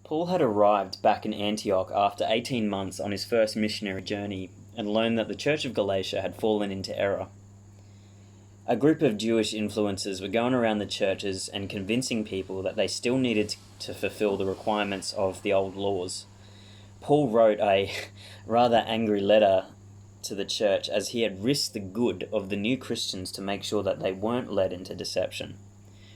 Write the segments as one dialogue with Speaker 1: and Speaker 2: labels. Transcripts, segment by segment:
Speaker 1: Paul had arrived back in Antioch after 18 months on his first missionary journey and learned that the Church of Galatia had fallen into error. A group of Jewish influencers were going around the churches and convincing people that they still needed to fulfill the requirements of the old laws. Paul wrote a rather angry letter to the church as he had risked the good of the new Christians to make sure that they weren't led into deception.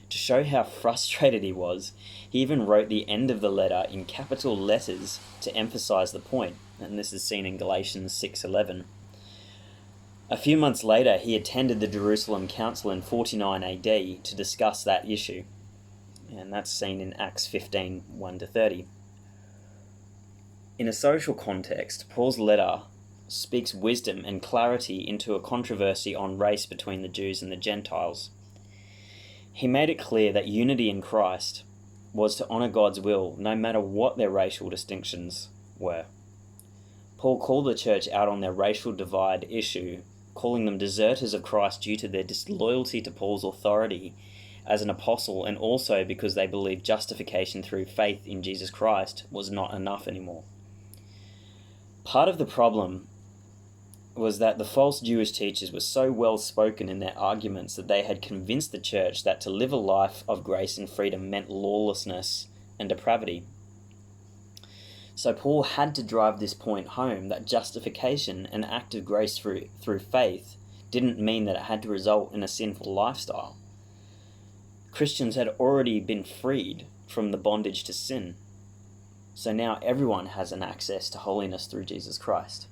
Speaker 1: To show how frustrated he was, he even wrote the end of the letter in capital letters to emphasize the point, and this is seen in Galatians 6:11. A few months later, he attended the Jerusalem Council in 49 AD to discuss that issue, and that's seen in Acts 15, 1-30. In a social context, Paul's letter speaks wisdom and clarity into a controversy on race between the Jews and the Gentiles. He made it clear that unity in Christ was to honour God's will, no matter what their racial distinctions were. Paul called the church out on their racial divide issue, calling them deserters of Christ due to their disloyalty to Paul's authority as an apostle, and also because they believed justification through faith in Jesus Christ was not enough anymore. Part of the problem was that the false Jewish teachers were so well spoken in their arguments that they had convinced the church that to live a life of grace and freedom meant lawlessness and depravity. So Paul had to drive this point home, that justification, an act of grace through faith, didn't mean that it had to result in a sinful lifestyle. Christians had already been freed from the bondage to sin. So now everyone has an access to holiness through Jesus Christ.